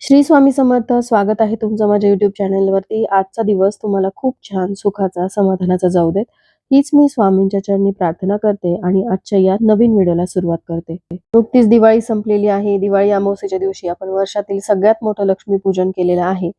श्री स्वामी समर्थ. स्वागत आहे तुमचं माझ्या YouTube चॅनलवरती. आजचा दिवस तुम्हाला खूप छान सुखाचा, समाधानाचा जाऊ देत. हीच मी स्वामींच्या चरणी प्रार्थना करते आणि आजच्या या नवीन व्हिडिओला सुरुवात करते. नुकतीच दिवाळी संपलेली आहे. दिवाळी अमावस्येच्या दिवशी आपण वर्षातील सगळ्यात मोठं लक्ष्मीपूजन केलेलं आहे.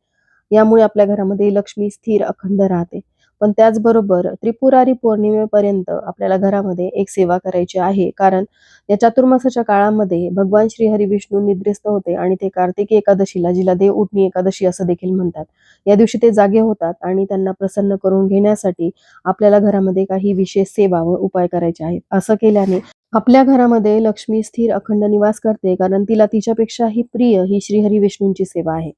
यामुळे आपल्या घरामध्ये लक्ष्मी स्थिर अखंड राहते. पण त्याचबरोबर त्रिपुरारी पौर्णिमेपर्यंत आपल्याला घरामध्ये एक सेवा करायची आहे. कारण या चातुर्मासाच्या काळामध्ये भगवान श्री हरी विष्णू निद्रिस्त होते आणि ते कार्तिकी एकादशीला, जिला देव उठणी एकादशी असं देखील म्हणतात, या दिवशी ते जागे होतात आणि त्यांना प्रसन्न करून घेण्यासाठी आपल्याला घरामध्ये काही विशेष सेवा व उपाय करायचे आहेत. असं केल्याने आपल्या घरामध्ये लक्ष्मी स्थिर अखंड निवास करते, कारण तिला तिच्यापेक्षाही प्रिय ही श्रीहरी विष्णूंची सेवा आहे.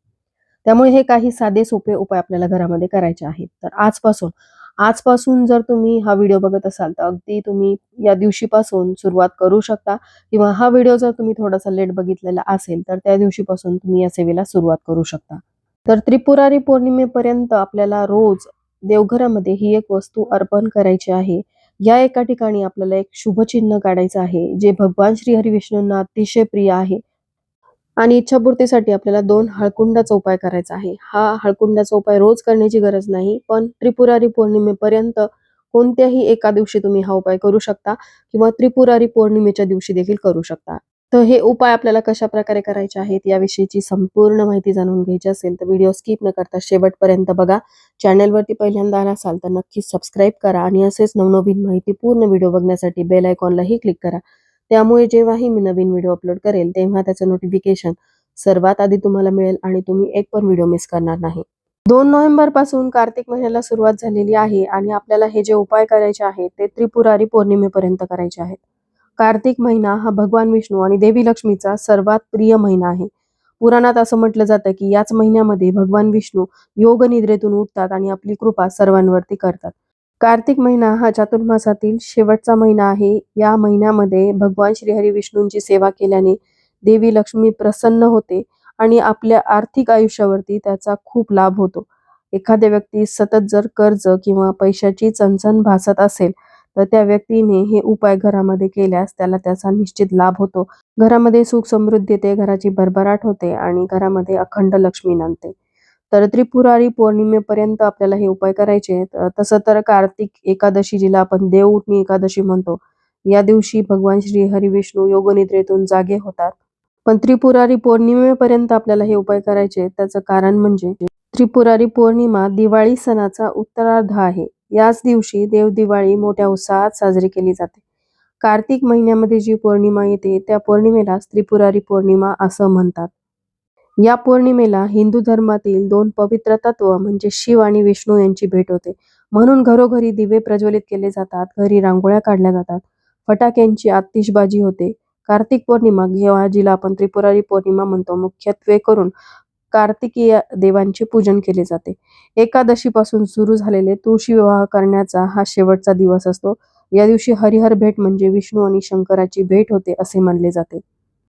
त्यामुळे हे काही साधे सोपे उपाय आपल्याला घरामध्ये करायचे आहेत. तर आजपासून जर तुम्ही हा व्हिडिओ बघत असाल तर अगदी तुम्ही या दिवशीपासून सुरुवात करू शकता, किंवा हा व्हिडिओ जर तुम्ही थोडासा लेट बघितलेला असेल तर त्या दिवशीपासून तुम्ही या सेवेला सुरुवात करू शकता. तर त्रिपुरारी पौर्णिमेपर्यंत आपल्याला रोज देवघरामध्ये ही एक वस्तू अर्पण करायची आहे. या एका ठिकाणी आपल्याला एक शुभचिन्ह काढायचं आहे, जे भगवान श्री हरी विष्णूंना अतिशय प्रिय आहे. आणि इच्छापूर्तीसाठी आपल्याला 2 हळकुंडाचा उपाय करायचा आहे. हा हळकुंडाचा उपाय रोज करण्याची गरज नाही, पण त्रिपुरारी पौर्णिमेपर्यंत कोणत्याही एका दिवशी तुम्ही हा उपाय करू शकता, किंवा त्रिपुरारी पौर्णिमेच्या दिवशी देखील करू शकता. तर हे उपाय आपल्याला कशाप्रकारे करायचे आहेत याविषयीची संपूर्ण माहिती जाणून घ्यायची असेल तर व्हिडिओ स्किप न करता शेवटपर्यंत बघा. चॅनलवरती पहिल्यांदा आला असाल तर नक्कीच सबस्क्राईब करा आणि असेच नवनवीन माहितीपूर्ण व्हिडिओ बघण्यासाठी बेल आयकॉनलाही क्लिक करा. त्यामुळे जेव्हाही मी नवीन व्हिडिओ अपलोड करेल तेव्हा त्याचं नोटिफिकेशन सर्वात आधी तुम्हाला मिळेल आणि तुम्ही एक पण व्हिडिओ मिस करणार नाही. 2 नोव्हेंबर पासून कार्तिक महिन्याला सुरुवात झालेली आहे आणि आपल्याला हे जे उपाय करायचे आहेत ते त्रिपुरारी पौर्णिमेपर्यंत करायचे आहेत. कार्तिक महिना हा भगवान विष्णू आणि देवी लक्ष्मीचा सर्वात प्रिय महिना आहे. पुराणात असं म्हटलं जातं की याच महिन्यामध्ये भगवान विष्णू योग निद्रेतून उठतात आणि आपली कृपा सर्वांवरती करतात. कार्तिक महिना हा चातुर्मासातील शेवटचा महिना आहे. या महिन्यामध्ये भगवान श्रीहरी विष्णूंची सेवा केल्याने देवी लक्ष्मी प्रसन्न होते आणि आपल्या आर्थिक आयुष्यावरती त्याचा खूप लाभ होतो. एखाद्या व्यक्तीस सतत जर कर्ज किंवा पैशाची चणचण भासत असेल तर त्या व्यक्तीने हे उपाय घरामध्ये केल्यास त्याला त्याचा निश्चित लाभ होतो. घरामध्ये सुख समृद्धी येते, घराची भरभराट होते आणि घरामध्ये अखंड लक्ष्मी नांदते. तर त्रिपुरारी पौर्णिमेपर्यंत आपल्याला हे उपाय करायचे आहेत. तसं तर कार्तिक एकादशी, जिला आपण देव उठणी एकादशी म्हणतो, या दिवशी भगवान श्री हरी विष्णू योगनिद्रेतून जागे होतात. पण त्रिपुरारी पौर्णिमेपर्यंत आपल्याला हे उपाय करायचे आहेत. त्याचं कारण म्हणजे त्रिपुरारी पौर्णिमा दिवाळी सणाचा उत्तरार्ध आहे. याच दिवशी देव दिवाळी मोठ्या उत्साहात साजरी केली जाते. कार्तिक महिन्यामध्ये जी पौर्णिमा येते त्या पौर्णिमेला त्रिपुरारी पौर्णिमा असं म्हणतात. या पौर्णिमेला हिंदू धर्मातील 2 पवित्र तत्व म्हणजे शिव आणि विष्णू यांची भेट होते. म्हणून घरोघरी दिवे प्रज्वलित केले जातात, घरी रांगोळ्या काढल्या जातात, फटाक्यांची आतिषबाजी होते. कार्तिक पौर्णिमा, जिला आपण त्रिपुरारी पौर्णिमा म्हणतो, मुख्यत्वे करून कार्तिकीय देवांचे पूजन केले जाते. एकादशीपासून सुरू झालेले तुळशी विवाह करण्याचा हा शेवटचा दिवस असतो. या दिवशी हरिहर भेट म्हणजे विष्णू आणि शंकराची भेट होते असे मानले जाते.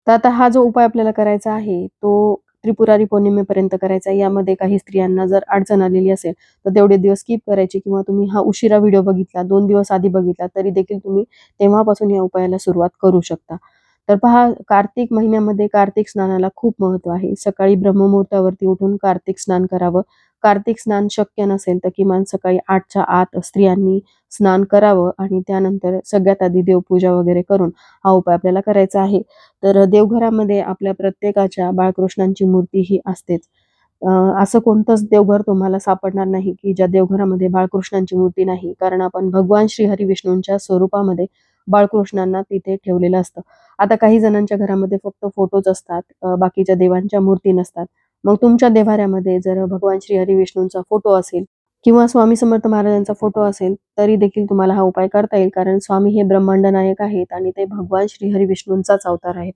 तर आता हा जो उपाय आपल्याला करायचा आहे तो त्रिपुरारी पौर्णिमेपर्यंत करायचा आहे. यामध्ये काही स्त्रियांना जर अडचण आलेली असेल तर तेवढे दिवस स्किप करायचे, किंवा तुम्ही हा उशिरा व्हिडिओ बघितला, 2 दिवस आधी बघितला तरी देखील तुम्ही तेव्हापासून या उपायाला सुरुवात करू शकता. तर पहा, कार्तिक महिन्यामध्ये कार्तिक स्नानाला खूप महत्त्व आहे. सकाळी ब्रह्ममुहूर्तावरती उठून कार्तिक स्नान करावं. कार्तिक स्नान शक्य नसेल तर किमान सकाळी 8च्या आत स्त्रियांनी स्नान करावं आणि त्यानंतर सगळ्यात आधी देवपूजा वगैरे करून हा उपाय आपल्याला करायचा आहे. तर देवघरामध्ये आपल्या प्रत्येकाच्या बाळकृष्णांची मूर्ती ही असतेच. असं कोणतंच देवघर तुम्हाला सापडणार नाही की ज्या देवघरामध्ये बाळकृष्णांची मूर्ती नाही, कारण आपण भगवान श्रीहरी विष्णूंच्या स्वरूपामध्ये बाळकृष्णांना तिथे ठेवलेलं असतं. आता काही जणांच्या घरामध्ये फक्त फोटोज असतात, बाकीच्या देवांच्या मूर्ती नसतात. मग तुमच्या देव्हाऱ्यामध्ये जर भगवान श्रीहरी विष्णूंचा फोटो असेल किंवा स्वामी समर्थ महाराजांचा फोटो असेल तरी देखील तुम्हाला हा उपाय करता येईल, कारण स्वामी हे ब्रह्मांड नायक आहेत आणि ते भगवान श्रीहरी विष्णूंचाच अवतार आहेत.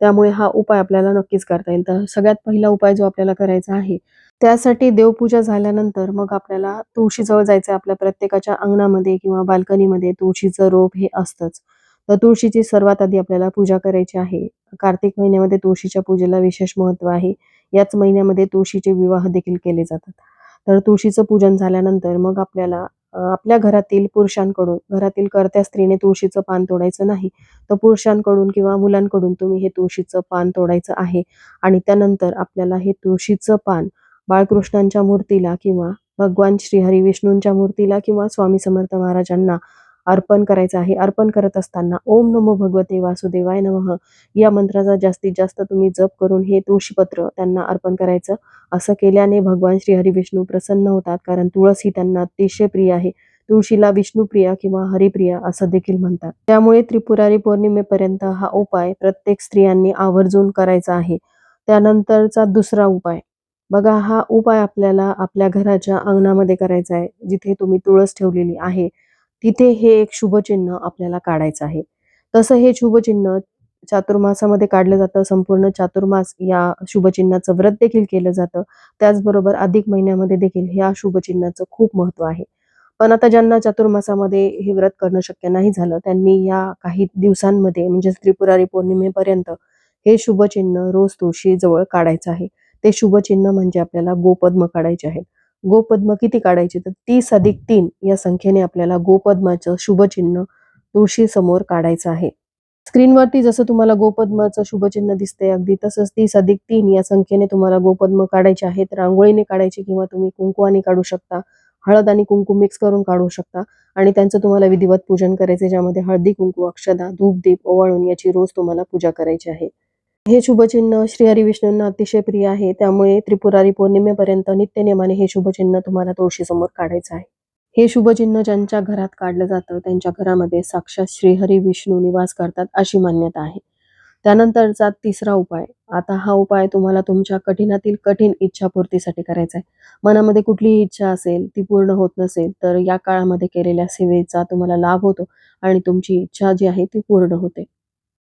त्यामुळे हा उपाय आपल्याला नक्कीच करता येईल. तर सगळ्यात पहिला उपाय जो आपल्याला करायचा आहे, त्यासाठी देवपूजा झाल्यानंतर मग आपल्याला तुळशीजवळ जायचं. आपल्या प्रत्येकाच्या अंगणामध्ये किंवा बाल्कनीमध्ये तुळशीचं रोप हे असतंच. तर तुळशीची सर्वात आधी आपल्याला पूजा करायची आहे. कार्तिक महिन्यामध्ये तुळशीच्या पूजेला विशेष महत्त्व आहे. याच महिन्यामध्ये तुळशीचे विवाह देखील केले जातात. तर तुळशीचं पूजन झाल्यानंतर मग आपल्याला आपल्या घरातील पुरुषांकडून, घरातील कर्त्या स्त्रीने तुळशीचं पान तोडायचं नाही. तर पुरुषांकडून किंवा मुलांकडून तुम्ही हे तुळशीचं पान तोडायचं आहे आणि त्यानंतर आपल्याला हे तुळशीचं पान बाळकृष्णांच्या मूर्तीला किंवा भगवान श्रीहरी विष्णूंच्या मूर्तीला किंवा स्वामी समर्थ महाराजांना अर्पण करायचं आहे. अर्पण करत असताना ओम नमो भगवते वासुदेवाय नमः या मंत्राचा जास्तीत जास्त तुम्ही जप करून हे तुळशीपत्र त्यांना अर्पण करायचं. असं केल्याने भगवान श्रीहरी विष्णू प्रसन्न होतात, कारण तुळस ही त्यांना अतिशय प्रिय आहे. तुळशीला विष्णुप्रिया किंवा हरिप्रिया असं देखील म्हणतात. त्यामुळे त्रिपुरारी पौर्णिमेपर्यंत हा उपाय प्रत्येक स्त्रियांनी आवर्जून करायचा आहे. त्यानंतरचा दुसरा उपाय बघा, हा उपाय आपल्याला आपल्या घराच्या अंगणामध्ये करायचा आहे. जिथे तुम्ही तुळस ठेवलेली आहे तिथे हे एक शुभचिन्ह आपल्याला काढायचं आहे. तसं हे शुभचिन्ह चातुर्मासामध्ये काढलं जातं. संपूर्ण चातुर्मास या शुभचिन्हाचं व्रत देखील केलं जातं. त्याचबरोबर अधिक महिन्यामध्ये देखील ह्या शुभचिन्हाचं खूप महत्त्व आहे. पण आता ज्यांना चातुर्मासामध्ये हे व्रत करणं शक्य नाही झालं, त्यांनी या काही दिवसांमध्ये म्हणजे त्रिपुरारी पौर्णिमेपर्यंत हे शुभचिन्ह रोज तुळशीजवळ काढायचं आहे. ते शुभचिन्ह म्हणजे आपल्याला गोपद्म काढायचे आहेत. गोपद्म किती काढायचे? तर 30+3 या संख्येने आपल्याला गोपद्माचं शुभचिन्ह तुळशीसमोर काढायचं आहे. स्क्रीनवरती जसं तुम्हाला गोपद्माचं शुभचिन्ह दिसतंय अगदी तसंच 30+3 या संख्येने तुम्हाला गोपद्म काढायचे आहेत. रांगोळीने काढायचे किंवा तुम्ही कुंकवाने काढू शकता. हळद आणि कुंकू मिक्स करून काढू शकता आणि त्यांचं तुम्हाला विधिवत पूजन करायचे, ज्यामध्ये हळदी, कुंकू, अक्षदा, धूप, दीप ओवाळून याची रोज तुम्हाला पूजा करायची आहे. हे शुभचिन्ह श्रीहरी विष्णूंना अतिशय प्रिय आहे. त्यामुळे त्रिपुरारी पौर्णिमेपर्यंत नित्यनेमाने हे शुभचिन्ह तुम्हाला तुळशीसमोर काढायचं आहे. हे शुभचिन्ह ज्यांच्या घरात काढलं जातं त्यांच्या घरामध्ये साक्षात श्रीहरी विष्णू निवास करतात अशी मान्यता आहे. त्यानंतरचा तिसरा उपाय. आता हा उपाय तुम्हाला तुमच्या कठीणातील कठीण इच्छापूर्तीसाठी करायचा आहे. मनामध्ये कुठलीही इच्छा असेल ती पूर्ण होत नसेल तर या काळामध्ये केलेल्या सेवेचा तुम्हाला लाभ होतो आणि तुमची इच्छा जी आहे ती पूर्ण होते.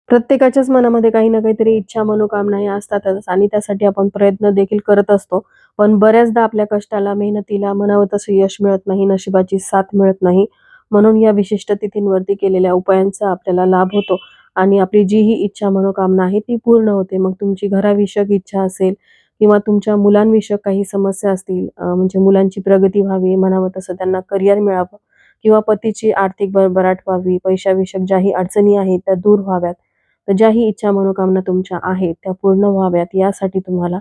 प्रत्येकाच्याच मनामध्ये काही ना काहीतरी इच्छा, मनोकामना या असतातच आणि त्यासाठी आपण प्रयत्न देखील करत असतो. पण बऱ्याचदा आपल्या कष्टाला, मेहनतीला म्हणावं तसं यश मिळत नाही, नशिबाची साथ मिळत नाही. म्हणून या विशिष्ट तिथींवरती केलेल्या उपायांचा आपल्याला लाभ होतो आणि आपली जीही इच्छा, मनोकामना आहे ती पूर्ण होते. मग तुमची घराविषयक इच्छा असेल किंवा तुमच्या मुलांविषयक काही समस्या असतील, म्हणजे मुलांची प्रगती व्हावी, म्हणावं तसं त्यांना करिअर मिळावं किंवा पतीची आर्थिक भरभराट व्हावी, पैशाविषयक ज्याही अडचणी आहेत त्या दूर व्हाव्यात. तर ज्याही इच्छा मनोकामना तुमच्या आहेत त्या पूर्ण व्हाव्यात यासाठी तुम्हाला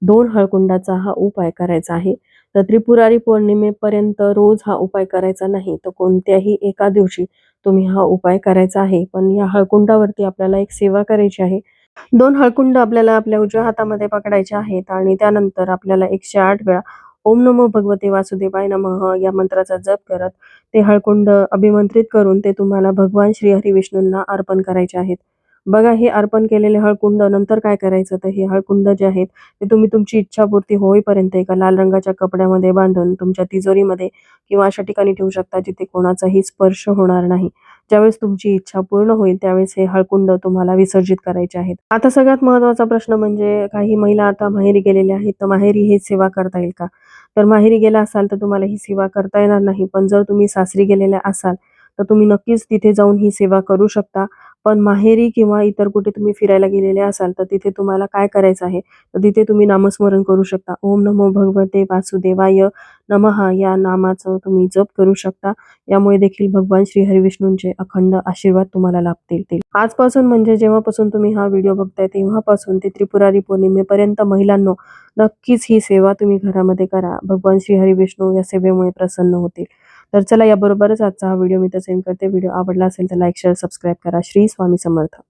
2 हळकुंडाचा हा उपाय करायचा आहे. तर त्रिपुरारी पौर्णिमेपर्यंत रोज हा उपाय करायचा नाही, तर कोणत्याही एका दिवशी तुम्ही हा उपाय करायचा आहे. पण या हळकुंडावरती आपल्याला एक सेवा करायची आहे. 2 हळकुंड आपल्याला आपल्या उजव्या हातामध्ये पकडायचे आहेत आणि त्यानंतर आपल्याला 108 वेळा ओम नमो भगवते वासुदेवाय नमः या मंत्राचा जप करत ते हळकुंड अभिमंत्रित करून ते तुम्हाला भगवान श्रीहरी विष्णूंना अर्पण करायचे आहेत. बघा, हे अर्पण केलेले हळकुंड नंतर काय करायचं, तर हे हळकुंड जे आहेत ते तुम्ही तुमची इच्छापूर्ती होईपर्यंत एका लाल रंगाच्या कपड्यामध्ये बांधून तुमच्या तिजोरीमध्ये किंवा अशा ठिकाणी ठेवू शकता जिथे कोणाचाही स्पर्श होणार नाही. ज्यावेळेस तुमची इच्छा पूर्ण होईल त्यावेळेस हे हळकुंड तुम्हाला विसर्जित करायचे आहेत. आता सगळ्यात महत्त्वाचा प्रश्न म्हणजे काही महिला आता माहेरी गेलेल्या आहेत, तर माहेरी ही सेवा करता येईल का? तर माहेरी गेला असाल तर तुम्हाला ही सेवा करता येणार नाही. पण जर तुम्ही सासरी गेलेल्या असाल तर तुम्ही नक्कीच तिथे जाऊन ही सेवा करू शकता. पण माहेरी किंवा इतर कुठे तुम्ही फिरायला गेलेले असाल तर तिथे तुम्हाला काय करायचं आहे, तर तिथे तुम्ही नामस्मरण करू शकता. ओम नमो भगवते वासुदेवाय नमः या नामाचं तुम्ही जप करू शकता. यामुळे देखील भगवान श्री हरिविष्णूंचे अखंड आशीर्वाद तुम्हाला लाभतील. आजपासून म्हणजे जेव्हापासून तुम्ही हा व्हिडिओ बघताय तेव्हापासून ते त्रिपुरारी पौर्णिमेपर्यंत महिलांनो नक्कीच ही सेवा तुम्ही घरामध्ये करा. भगवान श्री हरिविष्णू या सेवेमुळे प्रसन्न होतील. तर चला, याबरोबरच आजचा हा व्हिडिओ मी इथं सेंड करते. व्हिडिओ आवडला असेल तर लाईक, शेअर, सबस्क्राईब करा. श्री स्वामी समर्थ.